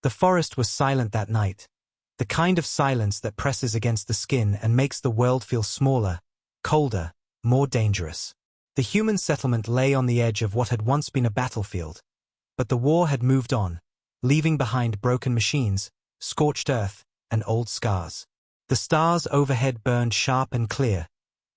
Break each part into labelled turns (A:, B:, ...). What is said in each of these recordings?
A: The forest was silent that night, the kind of silence that presses against the skin and makes the world feel smaller, colder, more dangerous. The human settlement lay on the edge of what had once been a battlefield, but the war had moved on, leaving behind broken machines, scorched earth, and old scars. The stars overhead burned sharp and clear,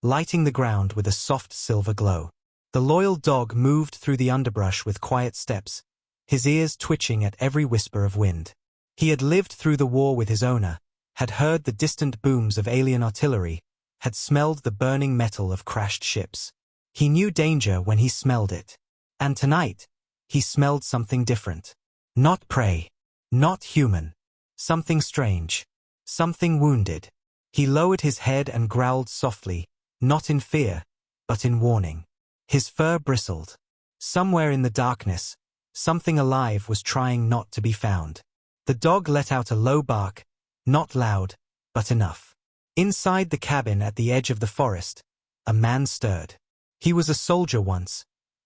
A: lighting the ground with a soft silver glow. The loyal dog moved through the underbrush with quiet steps, his ears twitching at every whisper of wind. He had lived through the war with his owner, had heard the distant booms of alien artillery, had smelled the burning metal of crashed ships. He knew danger when he smelled it. And tonight, he smelled something different. Not prey. Not human. Something strange. Something wounded. He lowered his head and growled softly, not in fear, but in warning. His fur bristled. Somewhere in the darkness, something alive was trying not to be found. The dog let out a low bark, not loud, but enough. Inside the cabin at the edge of the forest, a man stirred. He was a soldier once,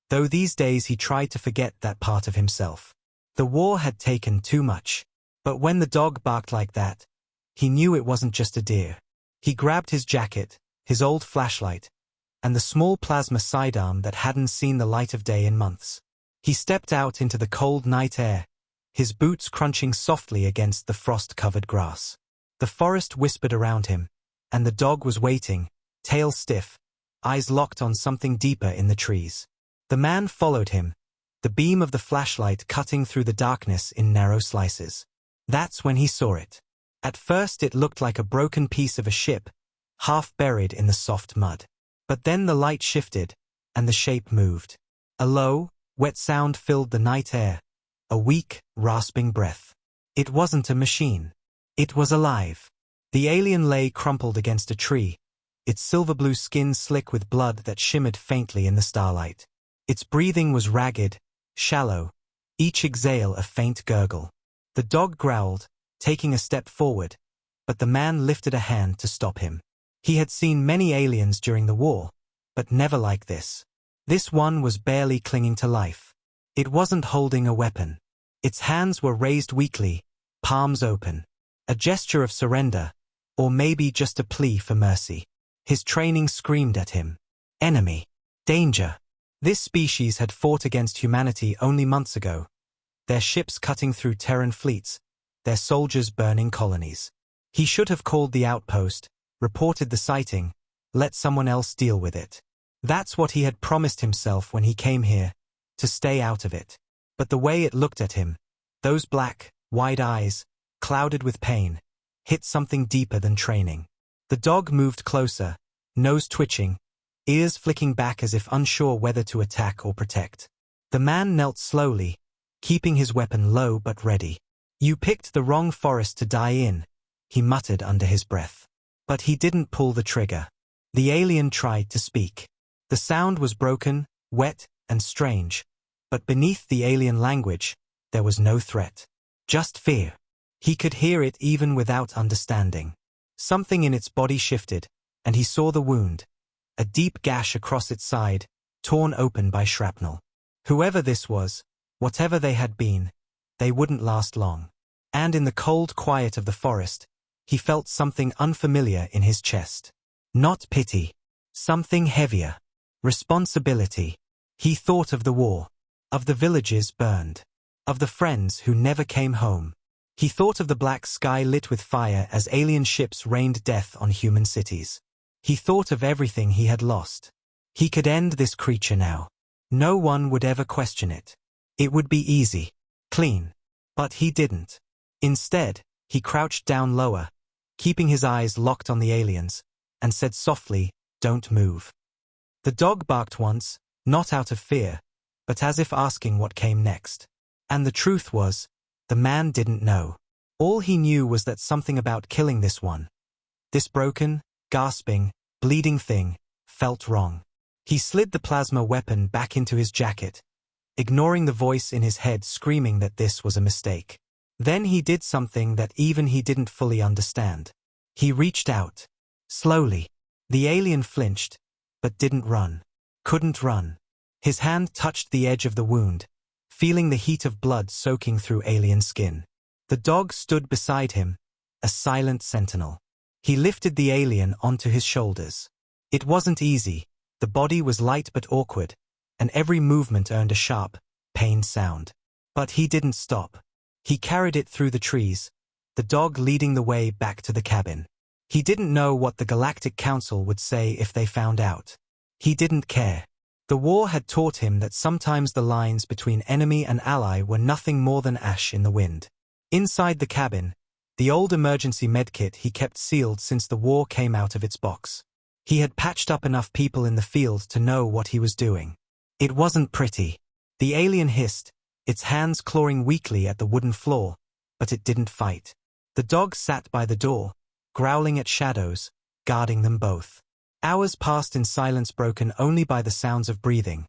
A: though these days he tried to forget that part of himself. The war had taken too much. But when the dog barked like that, he knew it wasn't just a deer. He grabbed his jacket, his old flashlight, and the small plasma sidearm that hadn't seen the light of day in months. He stepped out into the cold night air, his boots crunching softly against the frost-covered grass. The forest whispered around him, and the dog was waiting, tail stiff, eyes locked on something deeper in the trees. The man followed him, the beam of the flashlight cutting through the darkness in narrow slices. That's when he saw it. At first it looked like a broken piece of a ship, half buried in the soft mud. But then the light shifted, and the shape moved. A low, wet sound filled the night air, a weak, rasping breath. It wasn't a machine. It was alive. The alien lay crumpled against a tree, its silver-blue skin slick with blood that shimmered faintly in the starlight. Its breathing was ragged, shallow, each exhale a faint gurgle. The dog growled, taking a step forward, but the man lifted a hand to stop him. He had seen many aliens during the war, but never like this. This one was barely clinging to life. It wasn't holding a weapon. Its hands were raised weakly, palms open. A gesture of surrender, or maybe just a plea for mercy. His training screamed at him. Enemy. Danger. This species had fought against humanity only months ago, their ships cutting through Terran fleets, their soldiers burning colonies. He should have called the outpost, reported the sighting, let someone else deal with it. That's what he had promised himself when he came here, to stay out of it. But the way it looked at him, those black, wide eyes, clouded with pain, hit something deeper than training. The dog moved closer, nose twitching, ears flicking back as if unsure whether to attack or protect. The man knelt slowly, keeping his weapon low but ready. You picked the wrong forest to die in, he muttered under his breath. But he didn't pull the trigger. The alien tried to speak. The sound was broken, wet, and strange, but beneath the alien language, there was no threat. Just fear. He could hear it even without understanding. Something in its body shifted, and he saw the wound, a deep gash across its side, torn open by shrapnel. Whoever this was, whatever they had been, they wouldn't last long. And in the cold quiet of the forest, he felt something unfamiliar in his chest. Not pity. Something heavier. Responsibility. He thought of the war, of the villages burned, of the friends who never came home. He thought of the black sky lit with fire as alien ships rained death on human cities. He thought of everything he had lost. He could end this creature now. No one would ever question it. It would be easy, clean. But he didn't. Instead, he crouched down lower, keeping his eyes locked on the aliens, and said softly, "Don't move." The dog barked once, not out of fear, but as if asking what came next. And the truth was, the man didn't know. All he knew was that something about killing this one, this broken, gasping, bleeding thing, felt wrong. He slid the plasma weapon back into his jacket, ignoring the voice in his head screaming that this was a mistake. Then he did something that even he didn't fully understand. He reached out. Slowly. The alien flinched, but didn't run. Couldn't run. His hand touched the edge of the wound, feeling the heat of blood soaking through alien skin. The dog stood beside him, a silent sentinel. He lifted the alien onto his shoulders. It wasn't easy. The body was light but awkward, and every movement earned a sharp, pained sound. But he didn't stop. He carried it through the trees, the dog leading the way back to the cabin. He didn't know what the Galactic Council would say if they found out. He didn't care. The war had taught him that sometimes the lines between enemy and ally were nothing more than ash in the wind. Inside the cabin, the old emergency medkit he kept sealed since the war came out of its box. He had patched up enough people in the field to know what he was doing. It wasn't pretty. The alien hissed, its hands clawing weakly at the wooden floor, but it didn't fight. The dog sat by the door, growling at shadows, guarding them both. Hours passed in silence broken only by the sounds of breathing.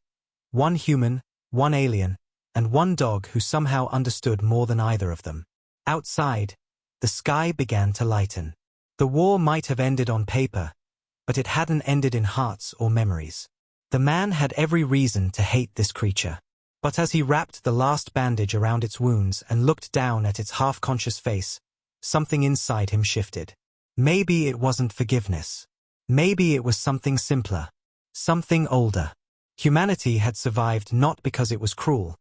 A: One human, one alien, and one dog who somehow understood more than either of them. Outside, the sky began to lighten. The war might have ended on paper, but it hadn't ended in hearts or memories. The man had every reason to hate this creature. But as he wrapped the last bandage around its wounds and looked down at its half-conscious face, something inside him shifted. Maybe it wasn't forgiveness. Maybe it was something simpler. Something older. Humanity had survived not because it was cruel,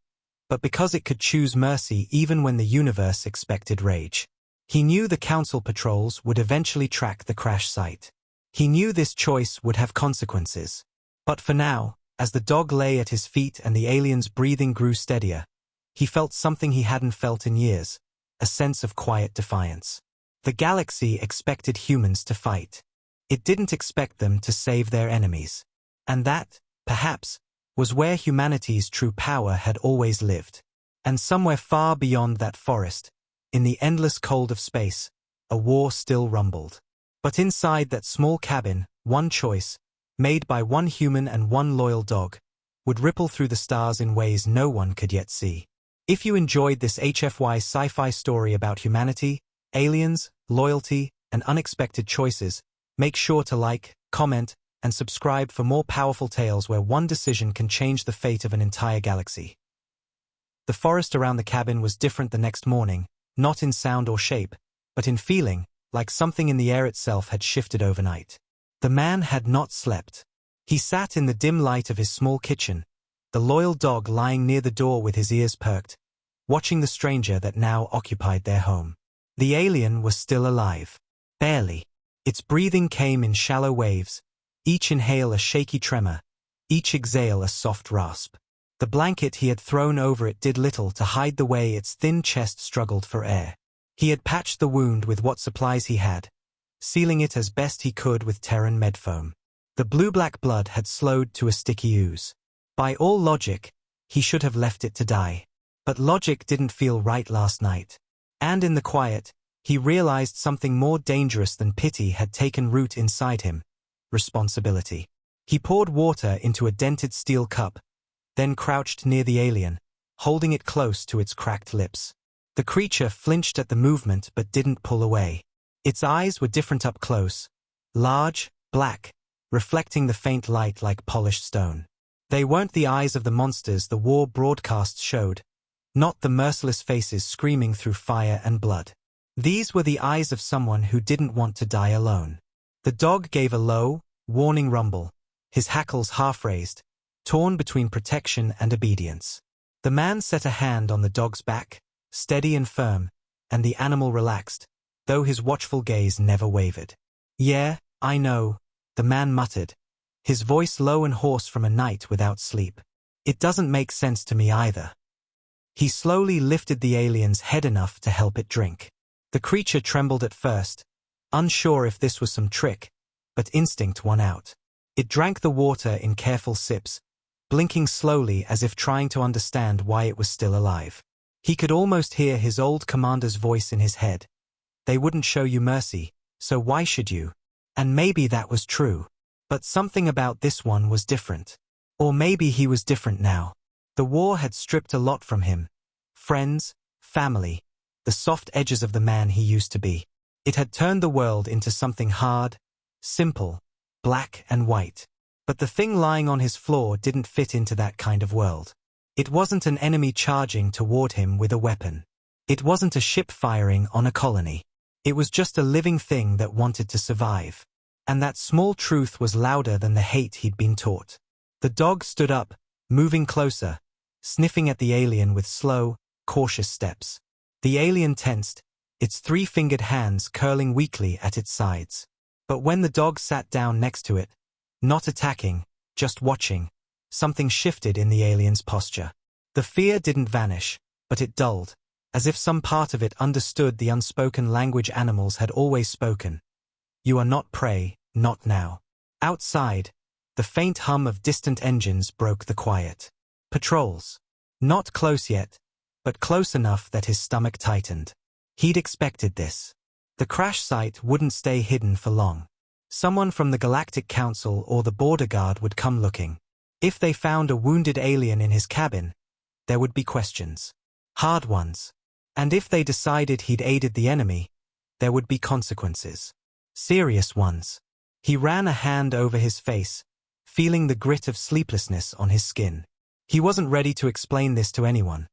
A: but because it could choose mercy even when the universe expected rage. He knew the council patrols would eventually track the crash site. He knew this choice would have consequences. But for now, as the dog lay at his feet and the alien's breathing grew steadier, he felt something he hadn't felt in years, a sense of quiet defiance. The galaxy expected humans to fight. It didn't expect them to save their enemies. And that, perhaps, was where humanity's true power had always lived. And somewhere far beyond that forest, in the endless cold of space, a war still rumbled. But inside that small cabin, one choice, made by one human and one loyal dog, would ripple through the stars in ways no one could yet see. If you enjoyed this HFY sci-fi story about humanity, aliens, loyalty, and unexpected choices, make sure to like, comment, and subscribe for more powerful tales where one decision can change the fate of an entire galaxy. The forest around the cabin was different the next morning, not in sound or shape, but in feeling, like something in the air itself had shifted overnight. The man had not slept. He sat in the dim light of his small kitchen, the loyal dog lying near the door with his ears perked, watching the stranger that now occupied their home. The alien was still alive. Barely. Its breathing came in shallow waves, each inhale a shaky tremor, each exhale a soft rasp. The blanket he had thrown over it did little to hide the way its thin chest struggled for air. He had patched the wound with what supplies he had, sealing it as best he could with Terran medfoam. The blue-black blood had slowed to a sticky ooze. By all logic, he should have left it to die. But logic didn't feel right last night. And in the quiet, he realized something more dangerous than pity had taken root inside him: responsibility. He poured water into a dented steel cup, then crouched near the alien, holding it close to its cracked lips. The creature flinched at the movement but didn't pull away. Its eyes were different up close, large, black, reflecting the faint light like polished stone. They weren't the eyes of the monsters the war broadcasts showed, not the merciless faces screaming through fire and blood. These were the eyes of someone who didn't want to die alone. The dog gave a low, warning rumble, his hackles half-raised, torn between protection and obedience. The man set a hand on the dog's back, steady and firm, and the animal relaxed, though his watchful gaze never wavered. "Yeah, I know," the man muttered, his voice low and hoarse from a night without sleep. "It doesn't make sense to me either." He slowly lifted the alien's head enough to help it drink. The creature trembled at first, unsure if this was some trick, but instinct won out. It drank the water in careful sips, blinking slowly as if trying to understand why it was still alive. He could almost hear his old commander's voice in his head. "They wouldn't show you mercy, so why should you?" And maybe that was true. But something about this one was different. Or maybe he was different now. The war had stripped a lot from him. Friends, family, the soft edges of the man he used to be. It had turned the world into something hard, simple, black and white. But the thing lying on his floor didn't fit into that kind of world. It wasn't an enemy charging toward him with a weapon. It wasn't a ship firing on a colony. It was just a living thing that wanted to survive. And that small truth was louder than the hate he'd been taught. The dog stood up, moving closer, sniffing at the alien with slow, cautious steps. The alien tensed, its three-fingered hands curling weakly at its sides. But when the dog sat down next to it, not attacking, just watching, something shifted in the alien's posture. The fear didn't vanish, but it dulled, as if some part of it understood the unspoken language animals had always spoken. You are not prey, not now. Outside, the faint hum of distant engines broke the quiet. Patrols. Not close yet, but close enough that his stomach tightened. He'd expected this. The crash site wouldn't stay hidden for long. Someone from the Galactic Council or the border guard would come looking. If they found a wounded alien in his cabin, there would be questions. Hard ones. And if they decided he'd aided the enemy, there would be consequences. Serious ones. He ran a hand over his face, feeling the grit of sleeplessness on his skin. He wasn't ready to explain this to anyone.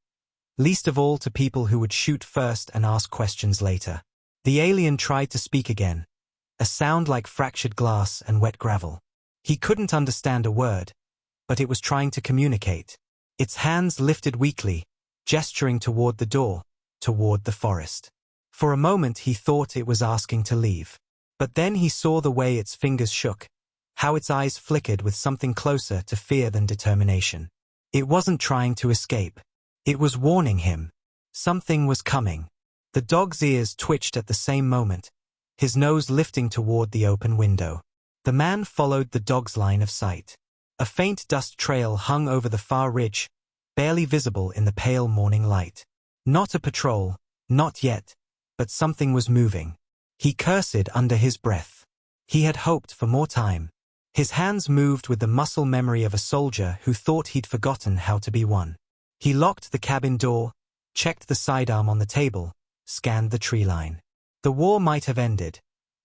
A: Least of all to people who would shoot first and ask questions later. The alien tried to speak again. A sound like fractured glass and wet gravel. He couldn't understand a word, but it was trying to communicate. Its hands lifted weakly, gesturing toward the door, toward the forest. For a moment he thought it was asking to leave. But then he saw the way its fingers shook, how its eyes flickered with something closer to fear than determination. It wasn't trying to escape. It was warning him. Something was coming. The dog's ears twitched at the same moment, his nose lifting toward the open window. The man followed the dog's line of sight. A faint dust trail hung over the far ridge, barely visible in the pale morning light. Not a patrol, not yet, but something was moving. He cursed under his breath. He had hoped for more time. His hands moved with the muscle memory of a soldier who thought he'd forgotten how to be one. He locked the cabin door, checked the sidearm on the table, scanned the tree line. The war might have ended,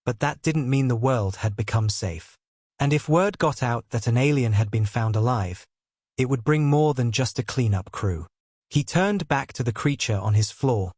A: but that didn't mean the world had become safe. And if word got out that an alien had been found alive, it would bring more than just a cleanup crew. He turned back to the creature on his floor,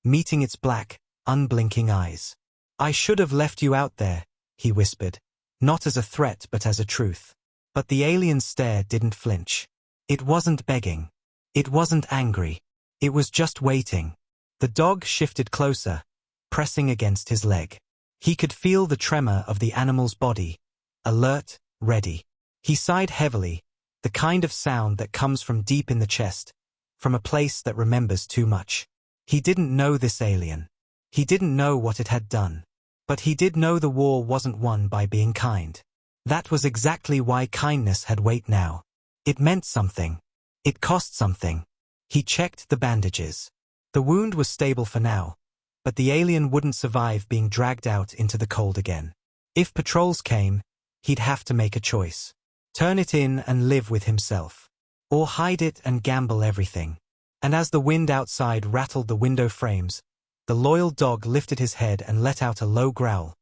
A: meeting its black, unblinking eyes. I should have left you out there, he whispered, not as a threat but as a truth. But the alien's stare didn't flinch. It wasn't begging. It wasn't angry. It was just waiting. The dog shifted closer, pressing against his leg. He could feel the tremor of the animal's body, alert, ready. He sighed heavily, the kind of sound that comes from deep in the chest, from a place that remembers too much. He didn't know this alien. He didn't know what it had done. But he did know the war wasn't won by being kind. That was exactly why kindness had weight now. It meant something. It cost something. He checked the bandages. The wound was stable for now, but the alien wouldn't survive being dragged out into the cold again. If patrols came, he'd have to make a choice. Turn it in and live with himself. Or hide it and gamble everything. And as the wind outside rattled the window frames, the loyal dog lifted his head and let out a low growl,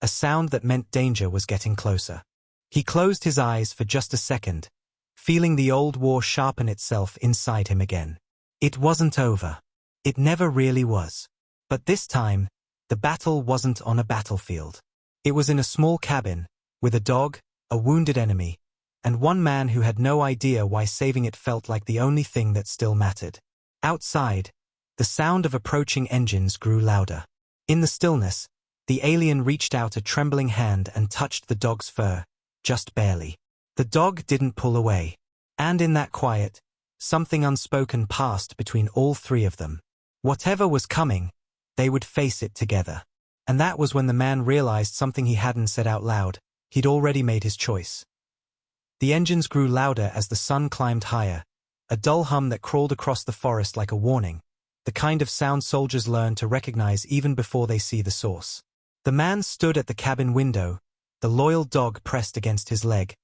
A: a sound that meant danger was getting closer. He closed his eyes for just a second, feeling the old war sharpen itself inside him again. It wasn't over. It never really was. But this time, the battle wasn't on a battlefield. It was in a small cabin, with a dog, a wounded enemy, and one man who had no idea why saving it felt like the only thing that still mattered. Outside, the sound of approaching engines grew louder. In the stillness, the alien reached out a trembling hand and touched the dog's fur, just barely. The dog didn't pull away. And in that quiet, something unspoken passed between all three of them. Whatever was coming, they would face it together. And that was when the man realized something he hadn't said out loud. He'd already made his choice. The engines grew louder as the sun climbed higher, a dull hum that crawled across the forest like a warning, the kind of sound soldiers learn to recognize even before they see the source. The man stood at the cabin window, the loyal dog pressed against his leg,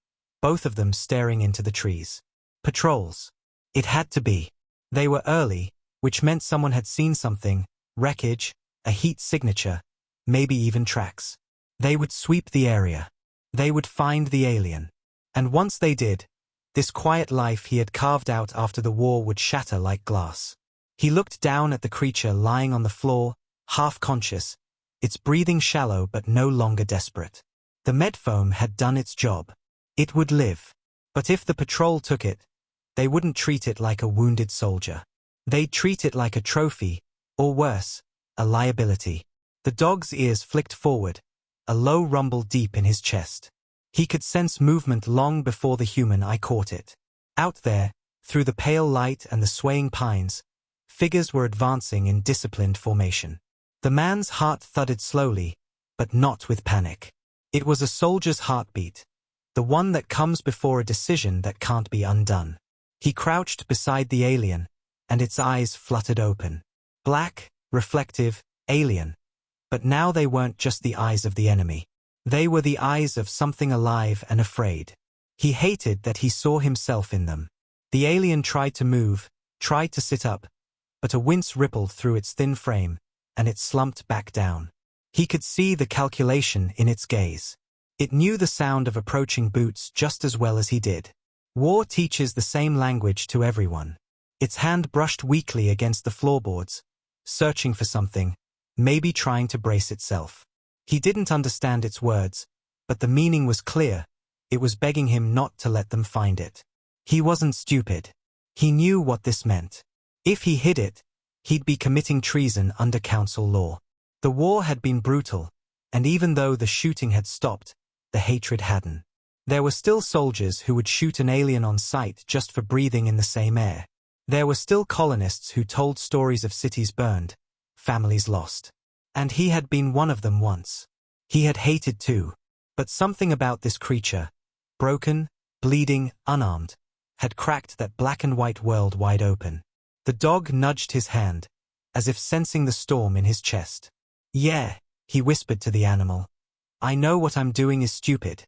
A: both of them staring into the trees. Patrols. It had to be. They were early, which meant someone had seen something, wreckage, a heat signature, maybe even tracks. They would sweep the area. They would find the alien. And once they did, this quiet life he had carved out after the war would shatter like glass. He looked down at the creature lying on the floor, half-conscious, its breathing shallow but no longer desperate. The medfoam had done its job. It would live. But if the patrol took it, they wouldn't treat it like a wounded soldier. They'd treat it like a trophy, or worse, a liability. The dog's ears flicked forward, a low rumble deep in his chest. He could sense movement long before the human eye caught it. Out there, through the pale light and the swaying pines, figures were advancing in disciplined formation. The man's heart thudded slowly, but not with panic. It was a soldier's heartbeat, the one that comes before a decision that can't be undone. He crouched beside the alien, and its eyes fluttered open. Black, reflective, alien. But now they weren't just the eyes of the enemy. They were the eyes of something alive and afraid. He hated that he saw himself in them. The alien tried to move, tried to sit up, but a wince rippled through its thin frame, and it slumped back down. He could see the calculation in its gaze. It knew the sound of approaching boots just as well as he did. War teaches the same language to everyone. Its hand brushed weakly against the floorboards, searching for something, maybe trying to brace itself. He didn't understand its words, but the meaning was clear. It was begging him not to let them find it. He wasn't stupid. He knew what this meant. If he hid it, he'd be committing treason under council law. The war had been brutal, and even though the shooting had stopped, the hatred hadn't. There were still soldiers who would shoot an alien on sight just for breathing in the same air. There were still colonists who told stories of cities burned, families lost. And he had been one of them once. He had hated too. But something about this creature, broken, bleeding, unarmed, had cracked that black and white world wide open. The dog nudged his hand, as if sensing the storm in his chest. "Yeah," he whispered to the animal. "I know what I'm doing is stupid."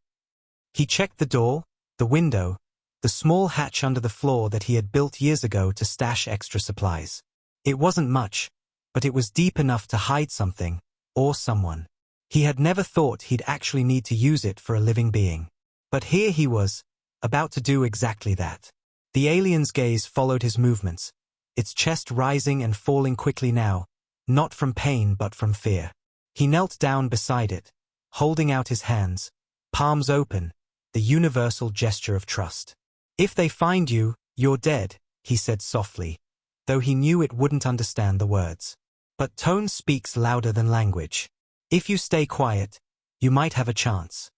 A: He checked the door, the window, the small hatch under the floor that he had built years ago to stash extra supplies. It wasn't much, but it was deep enough to hide something, or someone. He had never thought he'd actually need to use it for a living being. But here he was, about to do exactly that. The alien's gaze followed his movements, its chest rising and falling quickly now, not from pain but from fear. He knelt down beside it, holding out his hands, palms open, the universal gesture of trust. "If they find you, you're dead," he said softly, though he knew it wouldn't understand the words. But tone speaks louder than language. If you stay quiet, you might have a chance.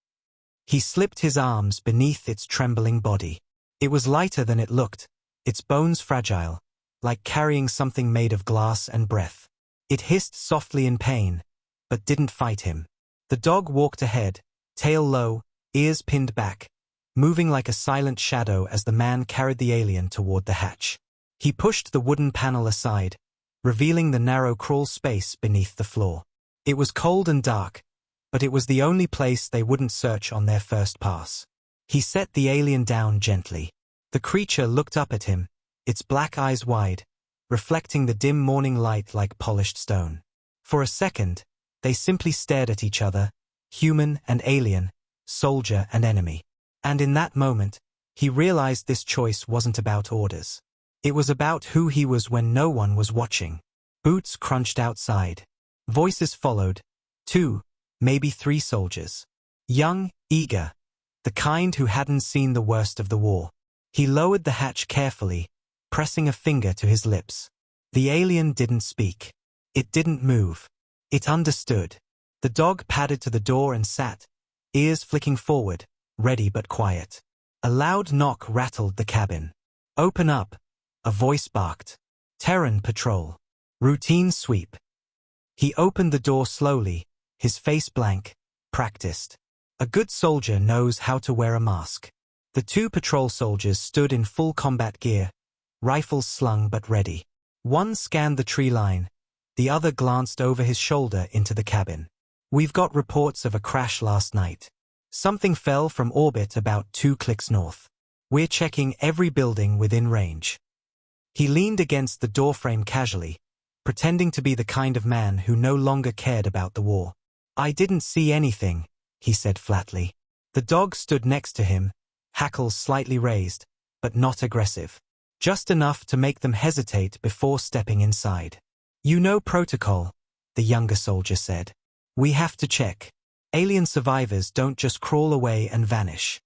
A: He slipped his arms beneath its trembling body. It was lighter than it looked, its bones fragile, like carrying something made of glass and breath. It hissed softly in pain, but didn't fight him. The dog walked ahead, tail low, ears pinned back, moving like a silent shadow as the man carried the alien toward the hatch. He pushed the wooden panel aside, revealing the narrow crawl space beneath the floor. It was cold and dark, but it was the only place they wouldn't search on their first pass. He set the alien down gently. The creature looked up at him, its black eyes wide, reflecting the dim morning light like polished stone. For a second, they simply stared at each other, human and alien, soldier and enemy. And in that moment, he realized this choice wasn't about orders. It was about who he was when no one was watching. Boots crunched outside. Voices followed. 2, maybe 3 soldiers. Young, eager. The kind who hadn't seen the worst of the war. He lowered the hatch carefully, pressing a finger to his lips. The alien didn't speak. It didn't move. It understood. The dog padded to the door and sat, ears flicking forward, ready but quiet. A loud knock rattled the cabin. "Open up," a voice barked. "Terran patrol. Routine sweep." He opened the door slowly, his face blank, practiced. A good soldier knows how to wear a mask. The 2 patrol soldiers stood in full combat gear, rifles slung but ready. One scanned the tree line, the other glanced over his shoulder into the cabin. "We've got reports of a crash last night. Something fell from orbit about 2 clicks north. We're checking every building within range." He leaned against the doorframe casually, pretending to be the kind of man who no longer cared about the war. "I didn't see anything," he said flatly. The dog stood next to him, hackles slightly raised, but not aggressive. just enough to make them hesitate before stepping inside. "You know protocol," the younger soldier said. "We have to check. Alien survivors don't just crawl away and vanish."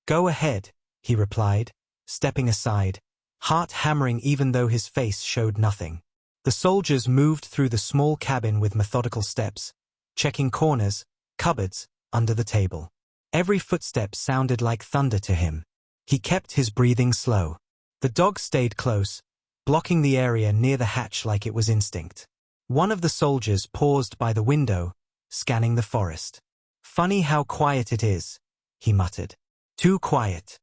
A: "Go ahead," he replied, stepping aside, heart hammering even though his face showed nothing. The soldiers moved through the small cabin with methodical steps, checking corners, cupboards, under the table. Every footstep sounded like thunder to him. He kept his breathing slow. The dog stayed close, blocking the area near the hatch like it was instinct. One of the soldiers paused by the window, scanning the forest. "Funny how quiet it is," he muttered. "Too quiet."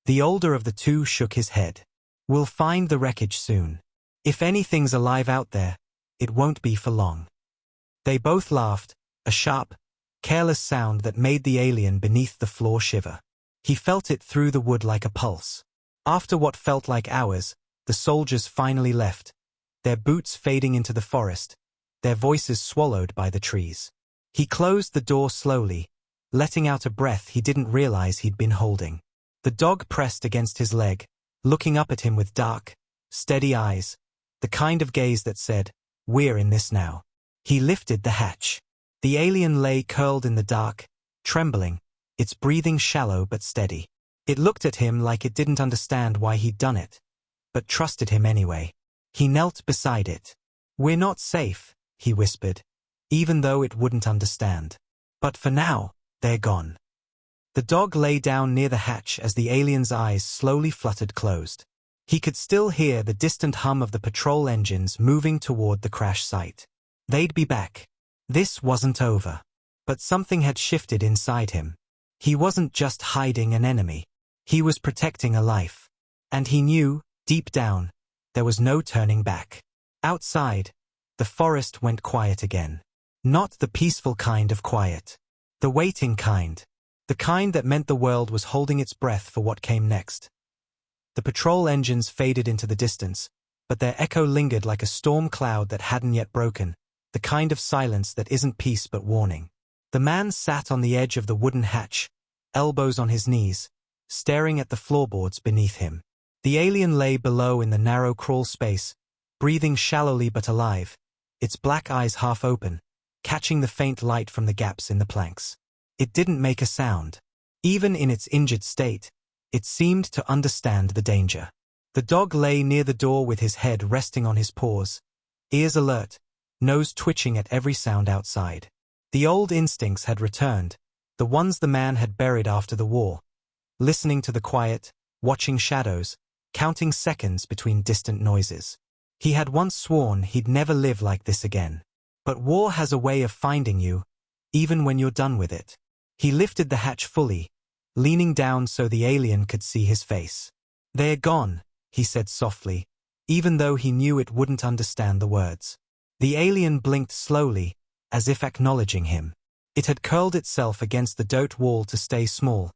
A: The older of the two shook his head. "We'll find the wreckage soon. If anything's alive out there, it won't be for long." They both laughed, a sharp, careless sound that made the alien beneath the floor shiver. He felt it through the wood like a pulse. After what felt like hours, the soldiers finally left, their boots fading into the forest, their voices swallowed by the trees. He closed the door slowly, letting out a breath he didn't realize he'd been holding. The dog pressed against his leg, looking up at him with dark, steady eyes, the kind of gaze that said, "We're in this now." He lifted the hatch. The alien lay curled in the dark, trembling, its breathing shallow but steady. It looked at him like it didn't understand why he'd done it, but trusted him anyway. He knelt beside it. "We're not safe," he whispered, even though it wouldn't understand. "But for now, they're gone." The dog lay down near the hatch as the alien's eyes slowly fluttered closed. He could still hear the distant hum of the patrol engines moving toward the crash site. They'd be back. This wasn't over. But something had shifted inside him. He wasn't just hiding an enemy. He was protecting a life. And he knew, deep down, there was no turning back. Outside, the forest went quiet again. Not the peaceful kind of quiet. The waiting kind. The kind that meant the world was holding its breath for what came next. The patrol engines faded into the distance, but their echo lingered like a storm cloud that hadn't yet broken, the kind of silence that isn't peace but warning. The man sat on the edge of the wooden hatch, elbows on his knees, staring at the floorboards beneath him. The alien lay below in the narrow crawl space, breathing shallowly but alive, its black eyes half open, catching the faint light from the gaps in the planks. It didn't make a sound. Even in its injured state, it seemed to understand the danger. The dog lay near the door with his head resting on his paws, ears alert, nose twitching at every sound outside. The old instincts had returned, the ones the man had buried after the war, listening to the quiet, watching shadows, counting seconds between distant noises. He had once sworn he'd never live like this again. But war has a way of finding you, even when you're done with it. He lifted the hatch fully, leaning down so the alien could see his face. "They're gone," he said softly, even though he knew it wouldn't understand the words. The alien blinked slowly, as if acknowledging him. It had curled itself against the dirt wall to stay small,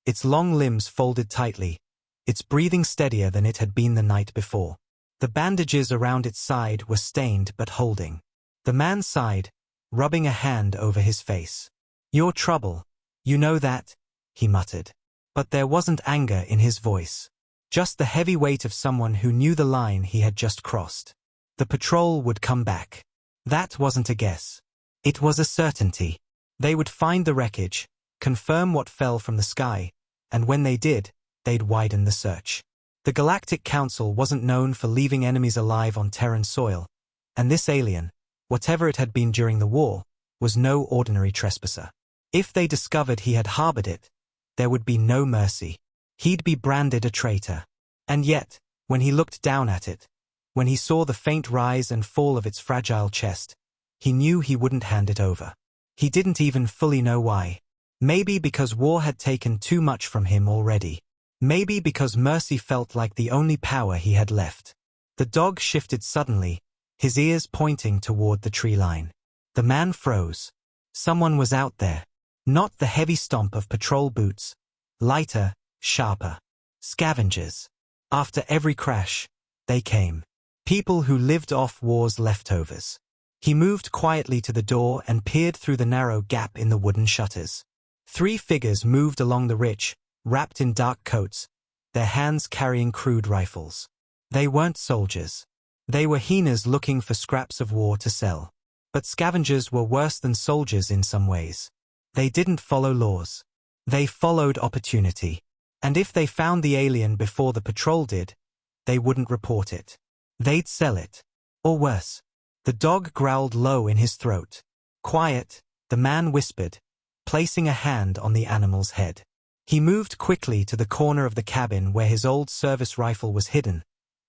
A: its long limbs folded tightly, its breathing steadier than it had been the night before. The bandages around its side were stained but holding. The man sighed, rubbing a hand over his face. "Your trouble, you know that," he muttered. But there wasn't anger in his voice. Just the heavy weight of someone who knew the line he had just crossed. The patrol would come back. That wasn't a guess. It was a certainty. They would find the wreckage, confirm what fell from the sky, and when they did, they'd widen the search. The Galactic Council wasn't known for leaving enemies alive on Terran soil, and this alien, whatever it had been during the war, was no ordinary trespasser. If they discovered he had harbored it, there would be no mercy. He'd be branded a traitor. And yet, when he looked down at it, when he saw the faint rise and fall of its fragile chest, he knew he wouldn't hand it over. He didn't even fully know why. Maybe because war had taken too much from him already. Maybe because mercy felt like the only power he had left. The dog shifted suddenly, his ears pointing toward the tree line. The man froze. Someone was out there. Not the heavy stomp of patrol boots. Lighter, sharper. Scavengers. After every crash, they came. People who lived off war's leftovers. He moved quietly to the door and peered through the narrow gap in the wooden shutters. 3 figures moved along the ridge, wrapped in dark coats, their hands carrying crude rifles. They weren't soldiers. They were hyenas looking for scraps of war to sell. But scavengers were worse than soldiers in some ways. They didn't follow laws. They followed opportunity. And if they found the alien before the patrol did, they wouldn't report it. They'd sell it. Or worse. The dog growled low in his throat. Quiet, the man whispered, placing a hand on the animal's head. He moved quickly to the corner of the cabin where his old service rifle was hidden,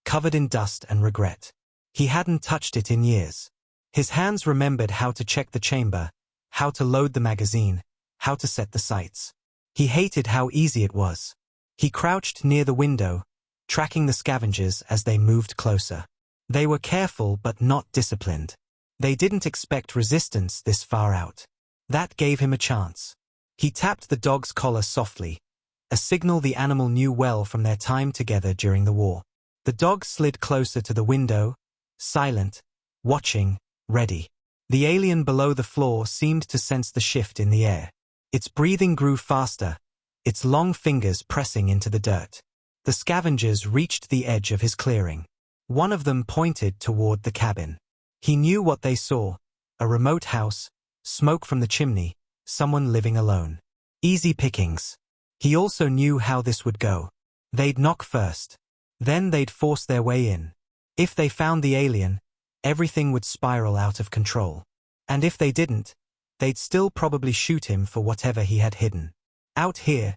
A: covered in dust and regret. He hadn't touched it in years. His hands remembered how to check the chamber, how to load the magazine, how to set the sights. He hated how easy it was. He crouched near the window, tracking the scavengers as they moved closer. They were careful but not disciplined. They didn't expect resistance this far out. That gave him a chance. He tapped the dog's collar softly, a signal the animal knew well from their time together during the war. The dog slid closer to the window, silent, watching, ready. The alien below the floor seemed to sense the shift in the air. Its breathing grew faster, its long fingers pressing into the dirt. The scavengers reached the edge of his clearing. One of them pointed toward the cabin. He knew what they saw: a remote house, smoke from the chimney, someone living alone. Easy pickings. He also knew how this would go. They'd knock first. Then they'd force their way in. If they found the alien, everything would spiral out of control. And if they didn't, they'd still probably shoot him for whatever he had hidden. Out here,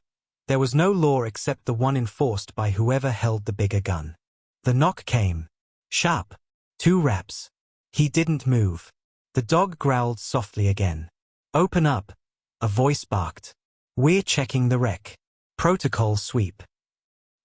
A: there was no law except the one enforced by whoever held the bigger gun. The knock came. Sharp. 2 raps. He didn't move. The dog growled softly again. Open up, a voice barked. We're checking the wreck. Protocol sweep.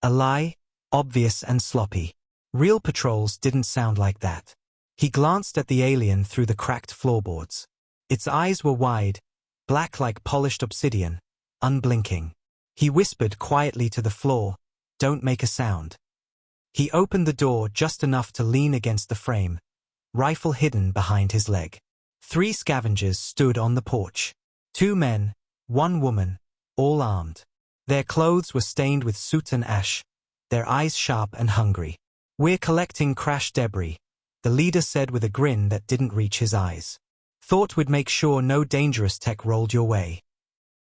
A: A lie, obvious and sloppy. Real patrols didn't sound like that. He glanced at the alien through the cracked floorboards. Its eyes were wide, black like polished obsidian, unblinking. He whispered quietly to the floor, "Don't make a sound." He opened the door just enough to lean against the frame, rifle hidden behind his leg. 3 scavengers stood on the porch. 2 men, 1 woman, all armed. Their clothes were stained with soot and ash, their eyes sharp and hungry. "We're collecting crash debris," the leader said with a grin that didn't reach his eyes. "Thought we'd make sure no dangerous tech rolled your way."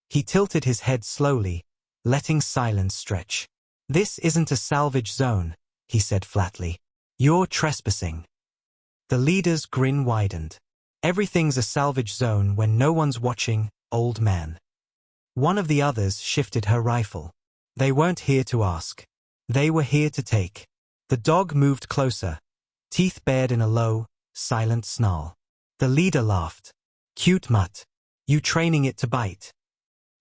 A: He tilted his head slowly, letting silence stretch. "This isn't a salvage zone," he said flatly. "You're trespassing." The leader's grin widened. "Everything's a salvage zone when no one's watching, old man." One of the others shifted her rifle. They weren't here to ask. They were here to take. The dog moved closer, teeth bared in a low, silent snarl. The leader laughed. "Cute mutt. You training it to bite."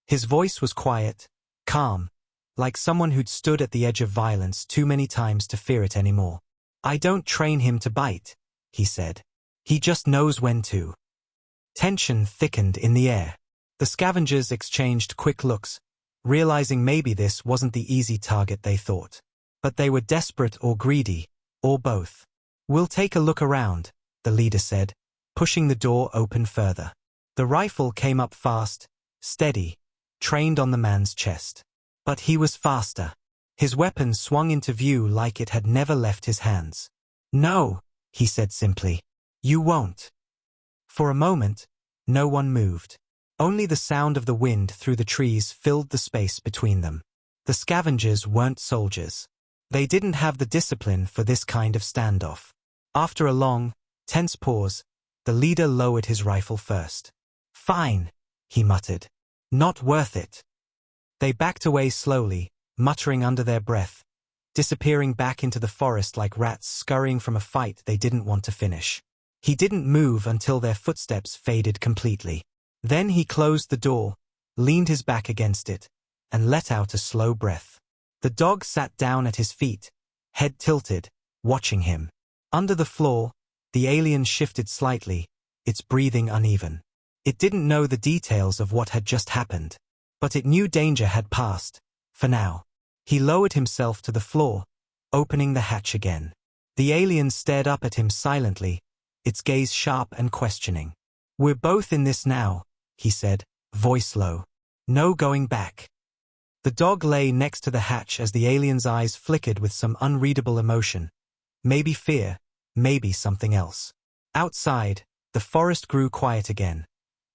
A: His voice was quiet, calm, like someone who'd stood at the edge of violence too many times to fear it anymore. "I don't train him to bite," he said. "He just knows when to." Tension thickened in the air. The scavengers exchanged quick looks, realizing maybe this wasn't the easy target they thought. But they were desperate or greedy, or both. "We'll take a look around," the leader said, pushing the door open further. The rifle came up fast, steady, trained on the man's chest. But he was faster. His weapon swung into view like it had never left his hands. "No," he said simply. "You won't." For a moment, no one moved. Only the sound of the wind through the trees filled the space between them. The scavengers weren't soldiers. They didn't have the discipline for this kind of standoff. After a long, tense pause, the leader lowered his rifle first. "Fine," he muttered. "Not worth it." They backed away slowly, muttering under their breath, disappearing back into the forest like rats scurrying from a fight they didn't want to finish. He didn't move until their footsteps faded completely. Then he closed the door, leaned his back against it, and let out a slow breath. The dog sat down at his feet, head tilted, watching him. Under the floor, the alien shifted slightly, its breathing uneven. It didn't know the details of what had just happened, but it knew danger had passed, for now. He lowered himself to the floor, opening the hatch again. The alien stared up at him silently, its gaze sharp and questioning. "We're both in this now," he said, voice low. "No going back." The dog lay next to the hatch as the alien's eyes flickered with some unreadable emotion. Maybe fear, maybe something else. Outside, the forest grew quiet again.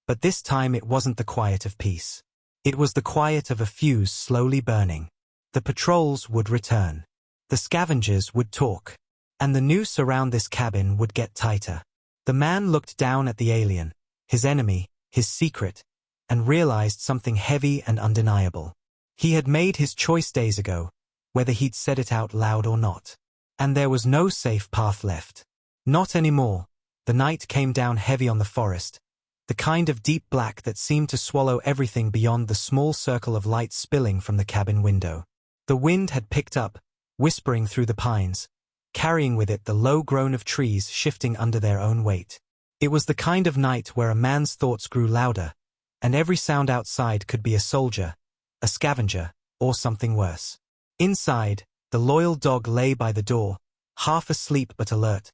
A: But this time it wasn't the quiet of peace. It was the quiet of a fuse slowly burning. The patrols would return. The scavengers would talk. And the noose around this cabin would get tighter. The man looked down at the alien, his enemy, his secret, and realized something heavy and undeniable. He had made his choice days ago, whether he'd said it out loud or not. And there was no safe path left. Not anymore. The night came down heavy on the forest, the kind of deep black that seemed to swallow everything beyond the small circle of light spilling from the cabin window. The wind had picked up, whispering through the pines, carrying with it the low groan of trees shifting under their own weight. It was the kind of night where a man's thoughts grew louder, and every sound outside could be a soldier, a scavenger, or something worse. Inside, the loyal dog lay by the door, half asleep but alert,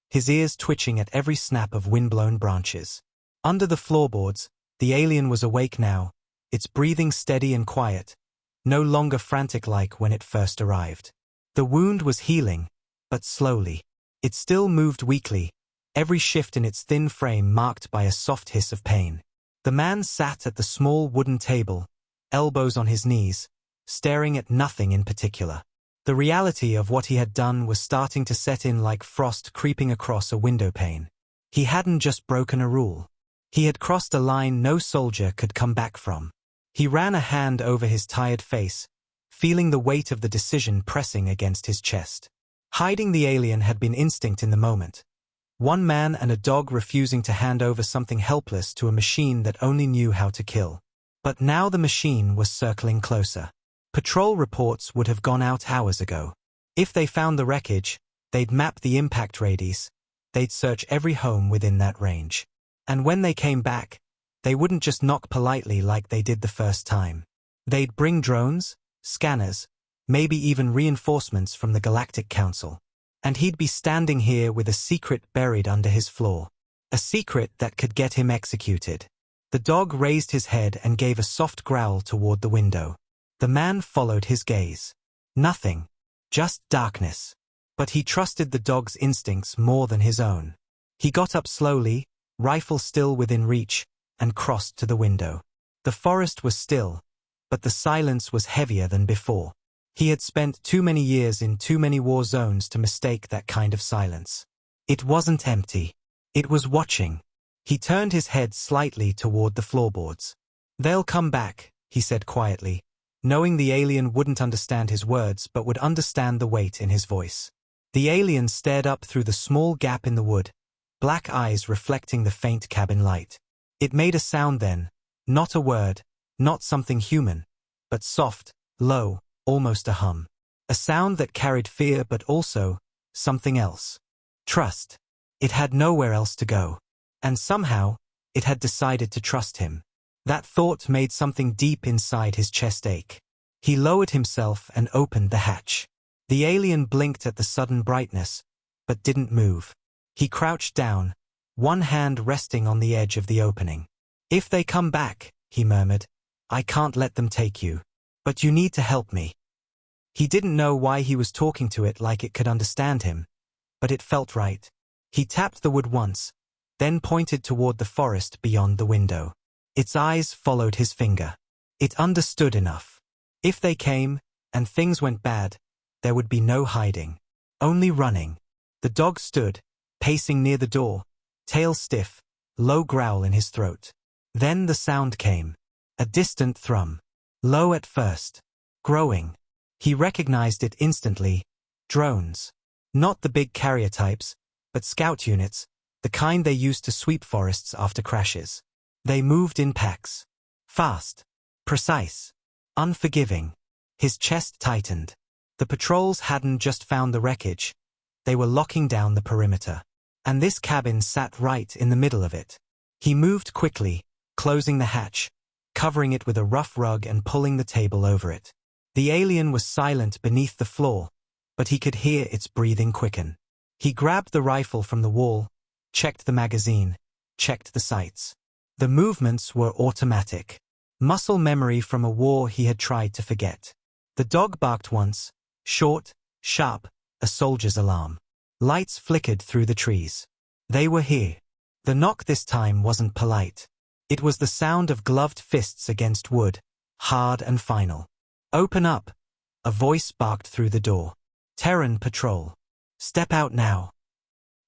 A: his ears twitching at every snap of wind-blown branches. Under the floorboards, the alien was awake now, its breathing steady and quiet, no longer frantic like when it first arrived. The wound was healing, but slowly. It still moved weakly, every shift in its thin frame marked by a soft hiss of pain. The man sat at the small wooden table, elbows on his knees, staring at nothing in particular. The reality of what he had done was starting to set in like frost creeping across a window pane. He hadn't just broken a rule. He had crossed a line no soldier could come back from. He ran a hand over his tired face, feeling the weight of the decision pressing against his chest. Hiding the alien had been instinct in the moment. One man and a dog refusing to hand over something helpless to a machine that only knew how to kill. But now the machine was circling closer. Patrol reports would have gone out hours ago. If they found the wreckage, they'd map the impact radius, they'd search every home within that range. And when they came back, they wouldn't just knock politely like they did the first time. They'd bring drones, scanners, maybe even reinforcements from the Galactic Council. And he'd be standing here with a secret buried under his floor. A secret that could get him executed. The dog raised his head and gave a soft growl toward the window. The man followed his gaze. Nothing. Just darkness. But he trusted the dog's instincts more than his own. He got up slowly, rifle still within reach, and crossed to the window. The forest was still, but the silence was heavier than before. He had spent too many years in too many war zones to mistake that kind of silence. It wasn't empty. It was watching. He turned his head slightly toward the floorboards. "They'll come back," he said quietly, knowing the alien wouldn't understand his words but would understand the weight in his voice. The alien stared up through the small gap in the wood, black eyes reflecting the faint cabin light. It made a sound then, not a word, not something human, but soft, low, almost a hum. A sound that carried fear but also something else. Trust. It had nowhere else to go. And somehow, it had decided to trust him. That thought made something deep inside his chest ache. He lowered himself and opened the hatch. The alien blinked at the sudden brightness, but didn't move. He crouched down, one hand resting on the edge of the opening. "If they come back," he murmured, "I can't let them take you. But you need to help me." He didn't know why he was talking to it like it could understand him, but it felt right. He tapped the wood once, then pointed toward the forest beyond the window. Its eyes followed his finger. It understood enough. If they came, and things went bad, there would be no hiding. Only running. The dog stood, pacing near the door, tail stiff, low growl in his throat. Then the sound came. A distant thrum. Low at first. Growing. He recognized it instantly. Drones. Not the big carrier types, but scout units, the kind they used to sweep forests after crashes. They moved in packs. Fast. Precise. Unforgiving. His chest tightened. The patrols hadn't just found the wreckage. They were locking down the perimeter. And this cabin sat right in the middle of it. He moved quickly, closing the hatch, covering it with a rough rug and pulling the table over it. The alien was silent beneath the floor, but he could hear its breathing quicken. He grabbed the rifle from the wall, checked the magazine, checked the sights. The movements were automatic. Muscle memory from a war he had tried to forget. The dog barked once, short, sharp, a soldier's alarm. Lights flickered through the trees. They were here. The knock this time wasn't polite. It was the sound of gloved fists against wood, hard and final. "Open up," a voice barked through the door. "Terran patrol. Step out now."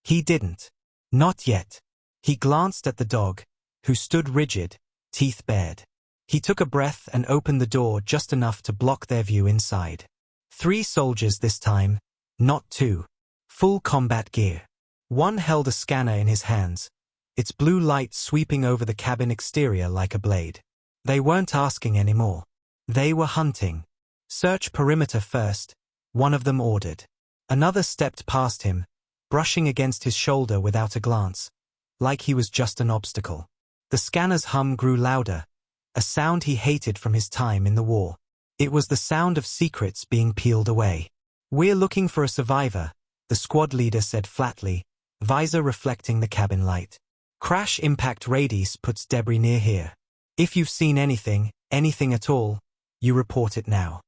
A: He didn't. Not yet. He glanced at the dog, who stood rigid, teeth bared. He took a breath and opened the door just enough to block their view inside. 3 soldiers this time, not 2. Full combat gear. One held a scanner in his hands, its blue light sweeping over the cabin exterior like a blade. They weren't asking anymore. They were hunting. "Search perimeter first," one of them ordered. Another stepped past him, brushing against his shoulder without a glance, like he was just an obstacle. The scanner's hum grew louder, a sound he hated from his time in the war. It was the sound of secrets being peeled away. "We're looking for a survivor," the squad leader said flatly, visor reflecting the cabin light. "Crash impact radius puts debris near here. If you've seen anything at all, you report it now."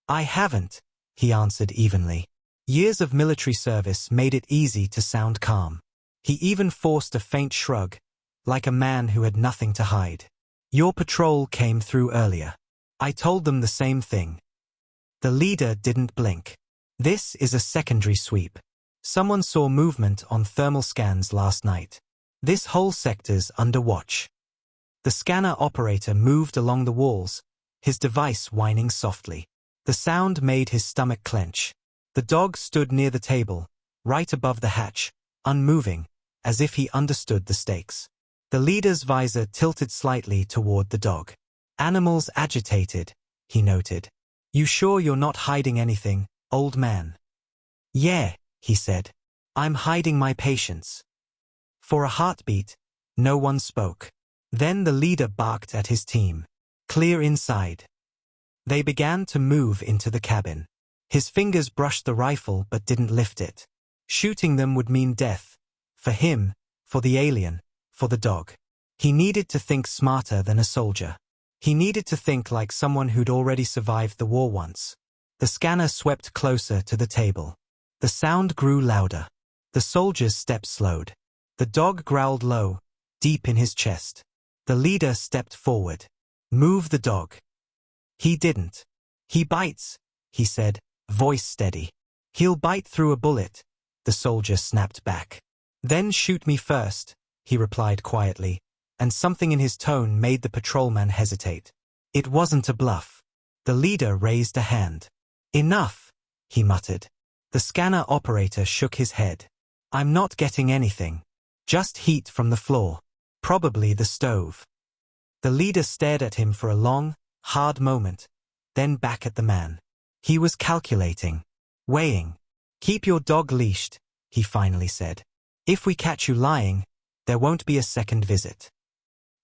A: "I haven't," he answered evenly. Years of military service made it easy to sound calm. He even forced a faint shrug, like a man who had nothing to hide. "Your patrol came through earlier. I told them the same thing." The leader didn't blink. "This is a secondary sweep. Someone saw movement on thermal scans last night. This whole sector's under watch." The scanner operator moved along the walls, his device whining softly. The sound made his stomach clench. The dog stood near the table, right above the hatch, unmoving, as if he understood the stakes. The leader's visor tilted slightly toward the dog. "Animals agitated," he noted. "You sure you're not hiding anything, old man?" "Yeah," he said. "I'm hiding my patience." For a heartbeat, no one spoke. Then the leader barked at his team. "Clear inside." They began to move into the cabin. His fingers brushed the rifle but didn't lift it. Shooting them would mean death. For him, for the alien, for the dog. He needed to think smarter than a soldier. He needed to think like someone who'd already survived the war once. The scanner swept closer to the table. The sound grew louder. The soldier's steps slowed. The dog growled low, deep in his chest. The leader stepped forward. "Move the dog." He didn't. "He bites," he said, voice steady. "He'll bite through a bullet," the soldier snapped back. "Then shoot me first," he replied quietly, and something in his tone made the patrolman hesitate. It wasn't a bluff. The leader raised a hand. "Enough," he muttered. The scanner operator shook his head. "I'm not getting anything. Just heat from the floor. Probably the stove." The leader stared at him for a long, hard moment, then back at the man. He was calculating, weighing. "Keep your dog leashed," he finally said. "If we catch you lying, there won't be a second visit."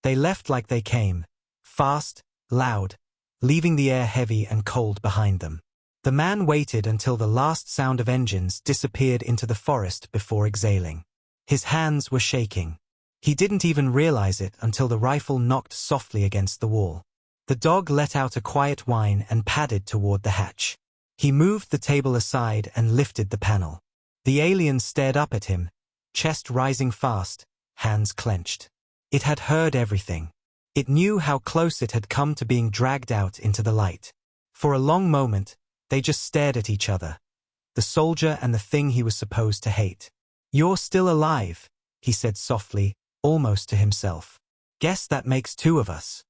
A: They left like they came, fast, loud, leaving the air heavy and cold behind them. The man waited until the last sound of engines disappeared into the forest before exhaling. His hands were shaking. He didn't even realize it until the rifle knocked softly against the wall. The dog let out a quiet whine and padded toward the hatch. He moved the table aside and lifted the panel. The alien stared up at him, chest rising fast, hands clenched. It had heard everything. It knew how close it had come to being dragged out into the light. For a long moment, they just stared at each other, the soldier and the thing he was supposed to hate. "You're still alive," he said softly, almost to himself. "Guess that makes 2 of us."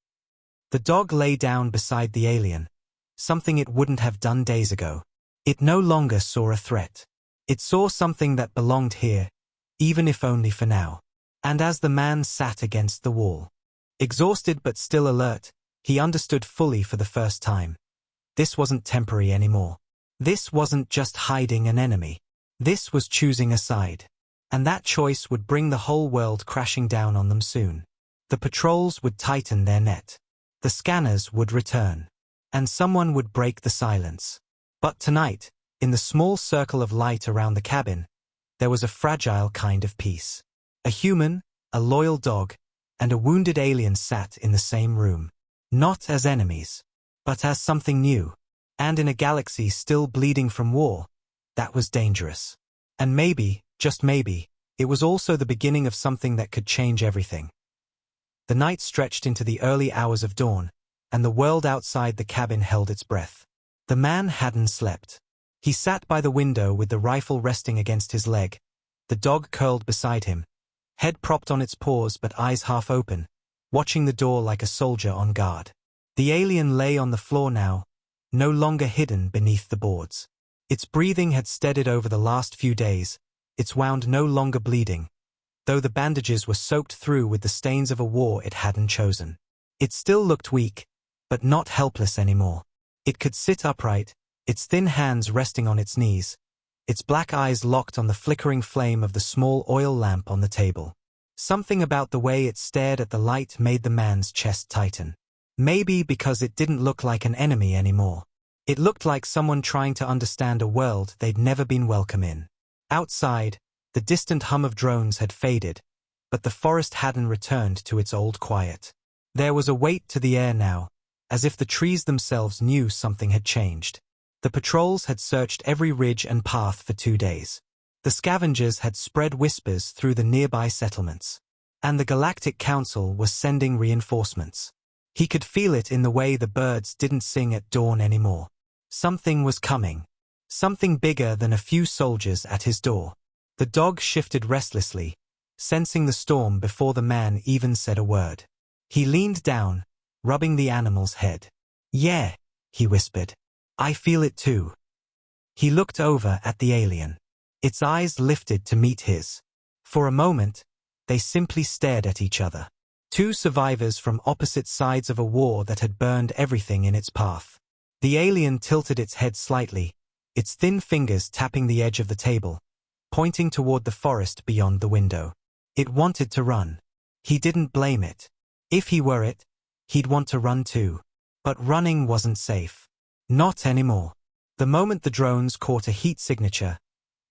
A: The dog lay down beside the alien, something it wouldn't have done days ago. It no longer saw a threat. It saw something that belonged here, even if only for now. And as the man sat against the wall, exhausted but still alert, he understood fully for the first time. This wasn't temporary anymore. This wasn't just hiding an enemy. This was choosing a side. And that choice would bring the whole world crashing down on them soon. The patrols would tighten their net. The scanners would return. And someone would break the silence. But tonight, in the small circle of light around the cabin, there was a fragile kind of peace. A human, a loyal dog, and a wounded alien sat in the same room. Not as enemies, but as something new. And in a galaxy still bleeding from war, that was dangerous. And maybe, just maybe, it was also the beginning of something that could change everything. The night stretched into the early hours of dawn, and the world outside the cabin held its breath. The man hadn't slept. He sat by the window with the rifle resting against his leg, the dog curled beside him, head propped on its paws but eyes half open, watching the door like a soldier on guard. The alien lay on the floor now, no longer hidden beneath the boards. Its breathing had steadied over the last few days, its wound no longer bleeding, though the bandages were soaked through with the stains of a war it hadn't chosen. It still looked weak, but not helpless anymore. It could sit upright, its thin hands resting on its knees, its black eyes locked on the flickering flame of the small oil lamp on the table. Something about the way it stared at the light made the man's chest tighten. Maybe because it didn't look like an enemy anymore. It looked like someone trying to understand a world they'd never been welcome in. Outside, the distant hum of drones had faded, but the forest hadn't returned to its old quiet. There was a weight to the air now, as if the trees themselves knew something had changed. The patrols had searched every ridge and path for 2 days. The scavengers had spread whispers through the nearby settlements. And the Galactic Council was sending reinforcements. He could feel it in the way the birds didn't sing at dawn anymore. Something was coming. Something bigger than a few soldiers at his door. The dog shifted restlessly, sensing the storm before the man even said a word. He leaned down, rubbing the animal's head. "Yeah," he whispered. "I feel it too." He looked over at the alien. Its eyes lifted to meet his. For a moment, they simply stared at each other. Two survivors from opposite sides of a war that had burned everything in its path. The alien tilted its head slightly, its thin fingers tapping the edge of the table, pointing toward the forest beyond the window. It wanted to run. He didn't blame it. If he were it, he'd want to run too. But running wasn't safe. Not anymore. The moment the drones caught a heat signature,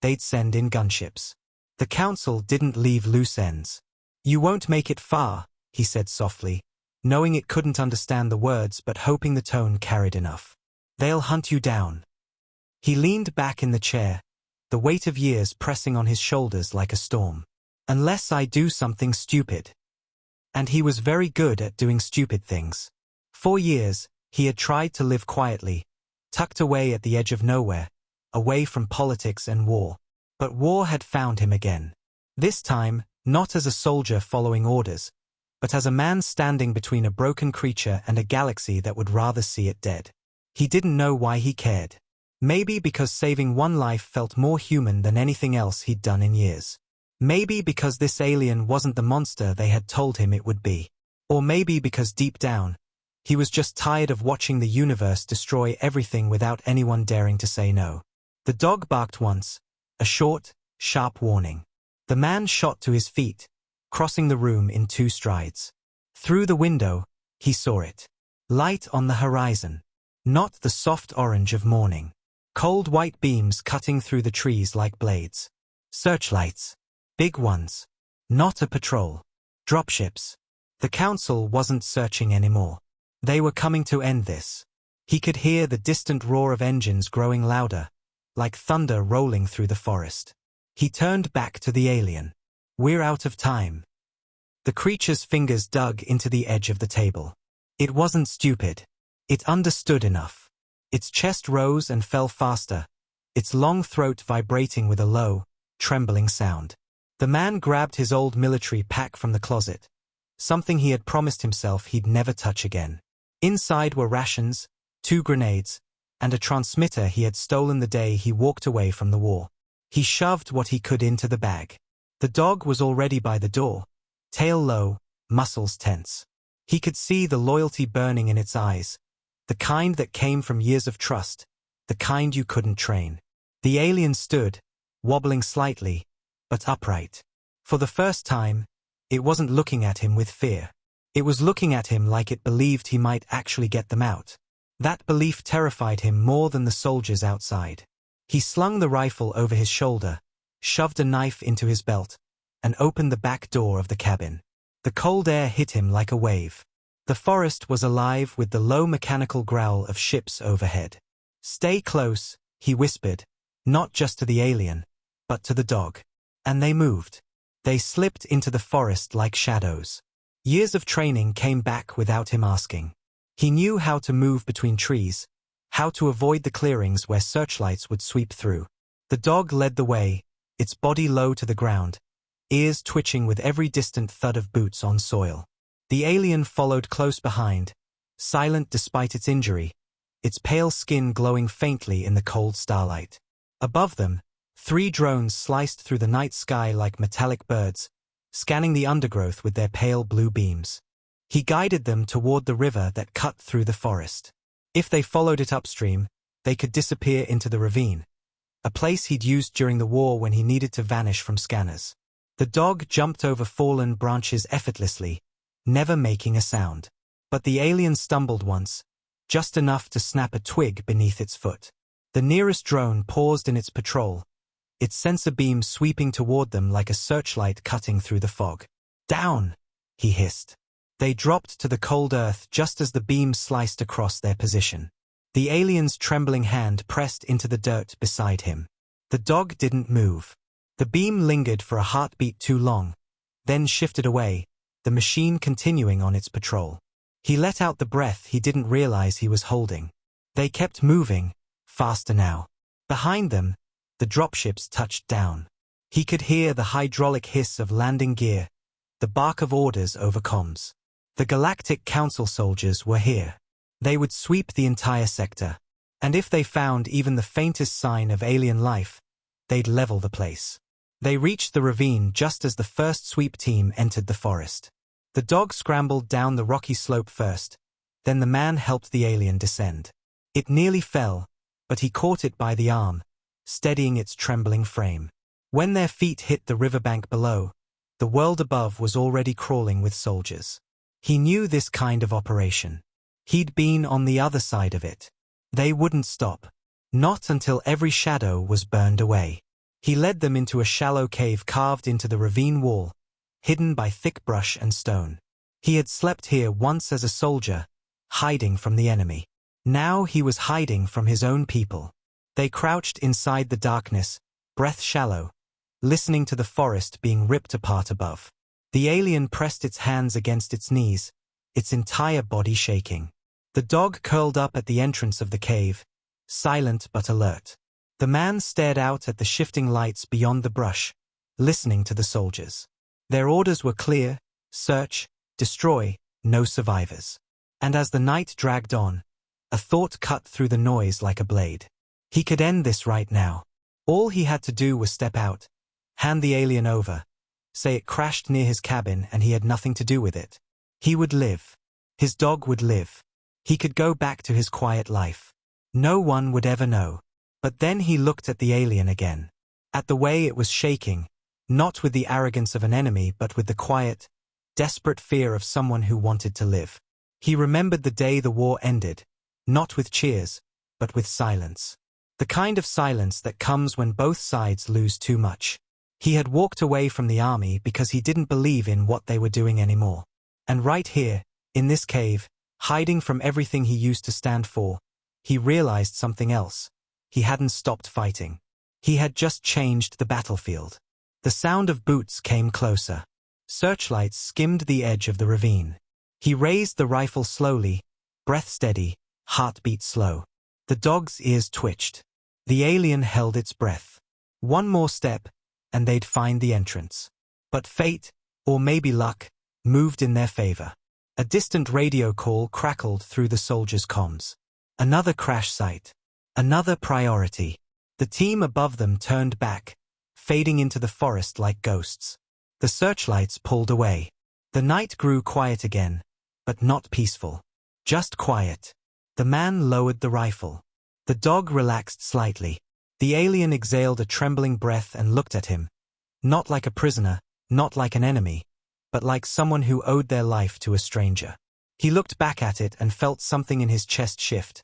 A: they'd send in gunships. The council didn't leave loose ends. "You won't make it far," he said softly, knowing it couldn't understand the words but hoping the tone carried enough. "They'll hunt you down." He leaned back in the chair, the weight of years pressing on his shoulders like a storm. "Unless I do something stupid." And he was very good at doing stupid things. For years, he had tried to live quietly, tucked away at the edge of nowhere, away from politics and war. But war had found him again. This time, not as a soldier following orders, but as a man standing between a broken creature and a galaxy that would rather see it dead. He didn't know why he cared. Maybe because saving one life felt more human than anything else he'd done in years. Maybe because this alien wasn't the monster they had told him it would be. Or maybe because deep down, he was just tired of watching the universe destroy everything without anyone daring to say no. The dog barked once, a short, sharp warning. The man shot to his feet, crossing the room in 2 strides. Through the window, he saw it. Light on the horizon. Not the soft orange of morning. Cold white beams cutting through the trees like blades. Searchlights. Big ones. Not a patrol. Dropships. The council wasn't searching anymore. They were coming to end this. He could hear the distant roar of engines growing louder, like thunder rolling through the forest. He turned back to the alien. "We're out of time." The creature's fingers dug into the edge of the table. It wasn't stupid. It understood enough. Its chest rose and fell faster, its long throat vibrating with a low, trembling sound. The man grabbed his old military pack from the closet, something he had promised himself he'd never touch again. Inside were rations, 2 grenades, and a transmitter he had stolen the day he walked away from the war. He shoved what he could into the bag. The dog was already by the door, tail low, muscles tense. He could see the loyalty burning in its eyes, the kind that came from years of trust, the kind you couldn't train. The alien stood, wobbling slightly, but upright. For the first time, it wasn't looking at him with fear. It was looking at him like it believed he might actually get them out. That belief terrified him more than the soldiers outside. He slung the rifle over his shoulder, shoved a knife into his belt, and opened the back door of the cabin. The cold air hit him like a wave. The forest was alive with the low mechanical growl of ships overhead. "Stay close," he whispered, not just to the alien, but to the dog. And they moved. They slipped into the forest like shadows. Years of training came back without him asking. He knew how to move between trees, how to avoid the clearings where searchlights would sweep through. The dog led the way, its body low to the ground, ears twitching with every distant thud of boots on soil. The alien followed close behind, silent despite its injury, its pale skin glowing faintly in the cold starlight. Above them, 3 drones sliced through the night sky like metallic birds, scanning the undergrowth with their pale blue beams. He guided them toward the river that cut through the forest. If they followed it upstream, they could disappear into the ravine, a place he'd used during the war when he needed to vanish from scanners. The dog jumped over fallen branches effortlessly, never making a sound. But the alien stumbled once, just enough to snap a twig beneath its foot. The nearest drone paused in its patrol, its sensor beam sweeping toward them like a searchlight cutting through the fog. "Down!" he hissed. They dropped to the cold earth just as the beam sliced across their position. The alien's trembling hand pressed into the dirt beside him. The dog didn't move. The beam lingered for a heartbeat too long, then shifted away, the machine continuing on its patrol. He let out the breath he didn't realize he was holding. They kept moving, faster now. Behind them, the dropships touched down. He could hear the hydraulic hiss of landing gear, the bark of orders over comms. The Galactic Council soldiers were here. They would sweep the entire sector, and if they found even the faintest sign of alien life, they'd level the place. They reached the ravine just as the first sweep team entered the forest. The dog scrambled down the rocky slope first, then the man helped the alien descend. It nearly fell, but he caught it by the arm, steadying its trembling frame. When their feet hit the riverbank below, the world above was already crawling with soldiers. He knew this kind of operation. He'd been on the other side of it. They wouldn't stop. Not until every shadow was burned away. He led them into a shallow cave carved into the ravine wall, hidden by thick brush and stone. He had slept here once as a soldier, hiding from the enemy. Now he was hiding from his own people. They crouched inside the darkness, breath shallow, listening to the forest being ripped apart above. The alien pressed its hands against its knees, its entire body shaking. The dog curled up at the entrance of the cave, silent but alert. The man stared out at the shifting lights beyond the brush, listening to the soldiers. Their orders were clear: search, destroy, no survivors. And as the night dragged on, a thought cut through the noise like a blade. He could end this right now. All he had to do was step out, hand the alien over, say it crashed near his cabin and he had nothing to do with it. He would live. His dog would live. He could go back to his quiet life. No one would ever know. But then he looked at the alien again. At the way it was shaking, not with the arrogance of an enemy but with the quiet, desperate fear of someone who wanted to live. He remembered the day the war ended, not with cheers, but with silence. The kind of silence that comes when both sides lose too much. He had walked away from the army because he didn't believe in what they were doing anymore. And right here, in this cave, hiding from everything he used to stand for, he realized something else. He hadn't stopped fighting. He had just changed the battlefield. The sound of boots came closer. Searchlights skimmed the edge of the ravine. He raised the rifle slowly, breath steady, heartbeat slow. The dog's ears twitched. The alien held its breath. One more step, and they'd find the entrance. But fate, or maybe luck, moved in their favor. A distant radio call crackled through the soldiers' comms. Another crash site. Another priority. The team above them turned back, fading into the forest like ghosts. The searchlights pulled away. The night grew quiet again, but not peaceful. Just quiet. The man lowered the rifle. The dog relaxed slightly. The alien exhaled a trembling breath and looked at him. Not like a prisoner, not like an enemy, but like someone who owed their life to a stranger. He looked back at it and felt something in his chest shift.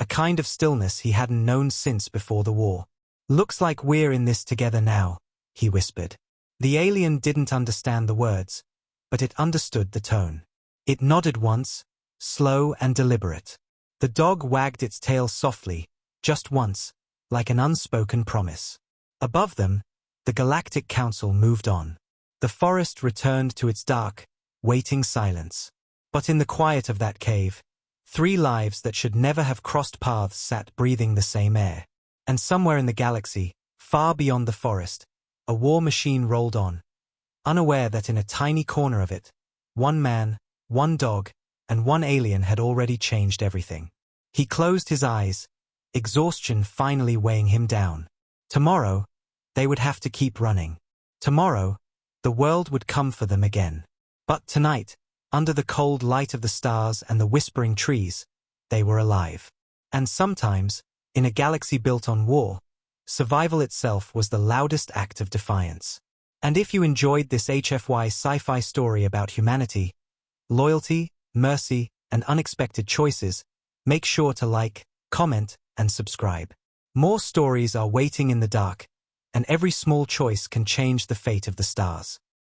A: A kind of stillness he hadn't known since before the war. "Looks like we're in this together now," he whispered. The alien didn't understand the words, but it understood the tone. It nodded once, slow and deliberate. The dog wagged its tail softly, just once, like an unspoken promise. Above them, the Galactic Council moved on. The forest returned to its dark, waiting silence. But in the quiet of that cave, 3 lives that should never have crossed paths sat breathing the same air. And somewhere in the galaxy, far beyond the forest, a war machine rolled on, unaware that in a tiny corner of it, 1 man, 1 dog, and 1 alien had already changed everything. He closed his eyes, exhaustion finally weighing him down. Tomorrow, they would have to keep running. Tomorrow, the world would come for them again. But tonight, under the cold light of the stars and the whispering trees, they were alive. And sometimes, in a galaxy built on war, survival itself was the loudest act of defiance. And if you enjoyed this HFY sci-fi story about humanity, loyalty, mercy, and unexpected choices, make sure to like, comment, and subscribe. More stories are waiting in the dark, and every small choice can change the fate of the stars.